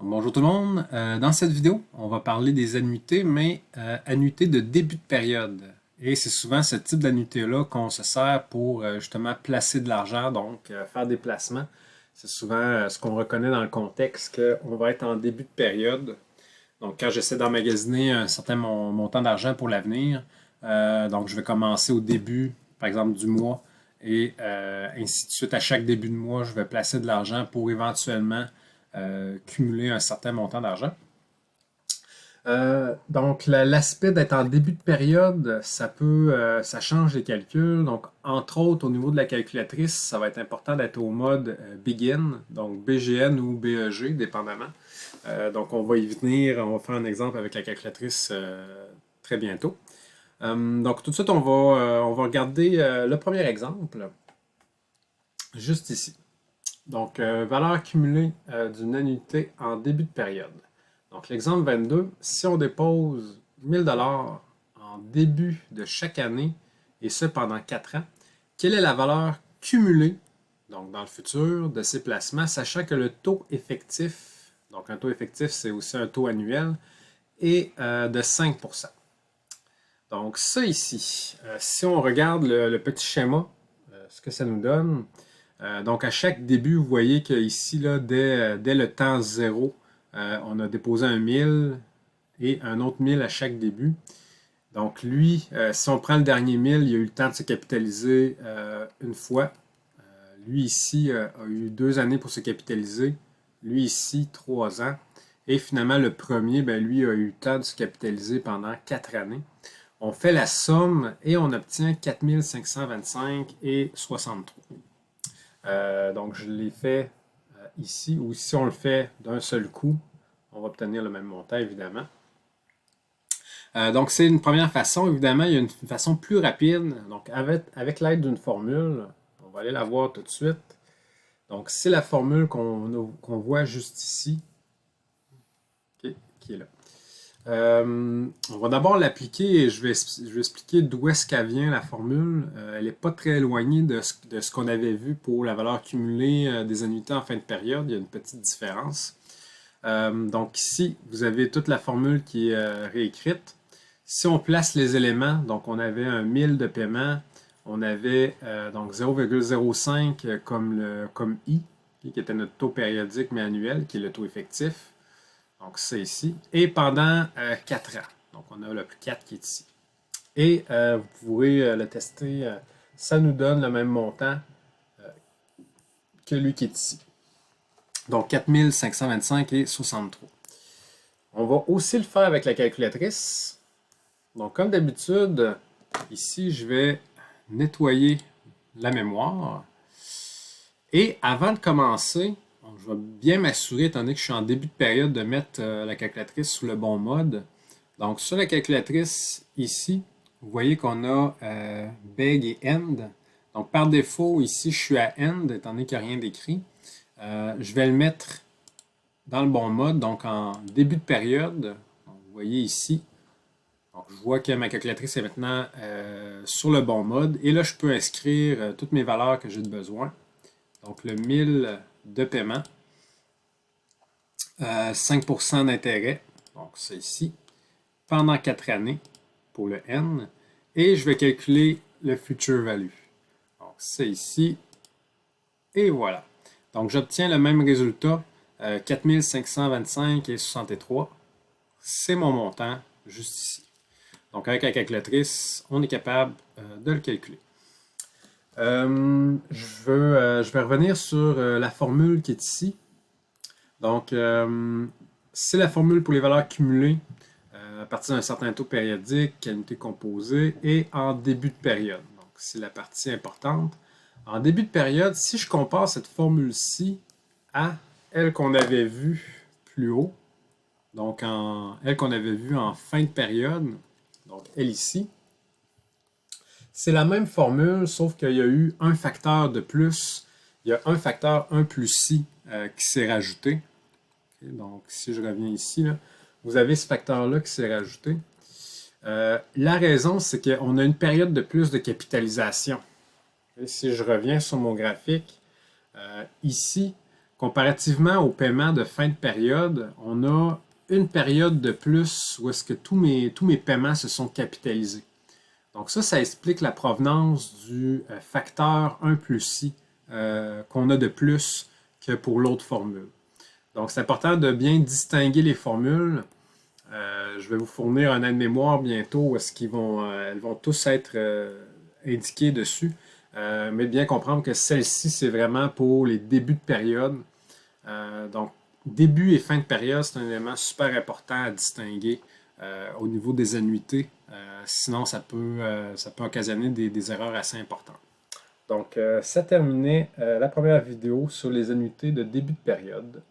Bonjour tout le monde. Dans cette vidéo, on va parler des annuités, mais annuités de début de période. Et c'est souvent ce type d'annuité-là qu'on se sert pour justement placer de l'argent, donc faire des placements. C'est souvent ce qu'on reconnaît dans le contexte qu'on va être en début de période. Donc quand j'essaie d'emmagasiner un certain montant d'argent pour l'avenir, donc je vais commencer au début, par exemple, du mois, et ainsi de suite. À chaque début de mois, je vais placer de l'argent pour éventuellement cumuler un certain montant d'argent. Donc, l'aspect d'être en début de période, ça change les calculs. Donc, entre autres, au niveau de la calculatrice, ça va être important d'être au mode Begin, donc BGN ou BEG, dépendamment. Donc, on va y venir, on va faire un exemple avec la calculatrice très bientôt. Donc, tout de suite, on va regarder le premier exemple, juste ici. Donc, valeur cumulée d'une annuité en début de période. Donc, l'exemple 22, si on dépose 1000 dollars en début de chaque année, et ce pendant 4 ans, quelle est la valeur cumulée, donc dans le futur, de ces placements, sachant que le taux effectif, donc un taux effectif, c'est aussi un taux annuel, est de 5%. Donc, ça ici, si on regarde le petit schéma, ce que ça nous donne, donc, à chaque début, vous voyez qu'ici, dès le temps 0, on a déposé un 1000 et un autre 1000 à chaque début. Donc, lui, si on prend le dernier 1000, il a eu le temps de se capitaliser une fois. Lui ici a eu 2 années pour se capitaliser. Lui ici, 3 ans. Et finalement, le premier, ben, lui a eu le temps de se capitaliser pendant 4 années. On fait la somme et on obtient 4525 et 63. Donc, je l'ai fait ici, ou si on le fait d'un seul coup, on va obtenir le même montant, évidemment. Donc, c'est une première façon. Évidemment, il y a une façon plus rapide. Donc, avec l'aide d'une formule, on va aller la voir tout de suite. Donc, c'est la formule qu'on voit juste ici, qui est là. On va d'abord l'appliquer et je vais expliquer d'où est-ce qu'elle vient la formule. Elle n'est pas très éloignée de ce qu'on avait vu pour la valeur cumulée des annuités en fin de période. Il y a une petite différence. Donc ici, vous avez toute la formule qui est réécrite. Si on place les éléments, donc on avait un 1000 de paiement, on avait donc 0,05 comme I, qui était notre taux périodique mais annuel, qui est le taux effectif. Donc, c'est ici. Et pendant 4 ans. Donc, on a le 4 qui est ici. Et vous pourrez le tester. Ça nous donne le même montant que lui qui est ici. Donc, 4525 et 63. On va aussi le faire avec la calculatrice. Donc, comme d'habitude, ici, je vais nettoyer la mémoire. Et avant de commencer, je vais bien m'assurer, étant donné que je suis en début de période, de mettre la calculatrice sous le bon mode. Donc, sur la calculatrice, ici, vous voyez qu'on a Beg et End. Donc, par défaut, ici, je suis à End, étant donné qu'il n'y a rien d'écrit. Je vais le mettre dans le bon mode, donc en début de période. Donc, vous voyez ici. Donc, je vois que ma calculatrice est maintenant sur le bon mode. Et là, je peux inscrire toutes mes valeurs que j'ai de besoin. Donc, le 1000 de paiement. 5% d'intérêt, donc c'est ici, pendant 4 années pour le N, et je vais calculer le future value. Donc c'est ici, et voilà. Donc j'obtiens le même résultat, 4525 et 63. C'est mon montant, juste ici. Donc avec la calculatrice, on est capable de le calculer. Je vais revenir sur la formule qui est ici. Donc, c'est la formule pour les valeurs cumulées à partir d'un certain taux périodique, annuité composée et en début de période. Donc, c'est la partie importante. En début de période, si je compare cette formule-ci à elle qu'on avait vue plus haut, donc elle qu'on avait vue en fin de période, donc elle ici, c'est la même formule, sauf qu'il y a eu un facteur de plus. Il y a un facteur 1 plus I qui s'est rajouté. Donc, si je reviens ici, là, vous avez ce facteur-là qui s'est rajouté. La raison, c'est qu'on a une période de plus de capitalisation. Et si je reviens sur mon graphique, ici, Comparativement au paiement de fin de période, on a une période de plus où est-ce que tous mes paiements se sont capitalisés. Donc ça explique la provenance du facteur 1 plus i qu'on a de plus que pour l'autre formule. Donc c'est important de bien distinguer les formules. Je vais vous fournir un aide-mémoire bientôt où est-ce elles vont tous être indiquées dessus. Mais bien comprendre que celle-ci, c'est vraiment pour les débuts de période. Donc, début et fin de période, c'est un élément super important à distinguer au niveau des annuités. Sinon, ça peut occasionner des erreurs assez importantes. Donc, ça terminait la première vidéo sur les annuités de début de période.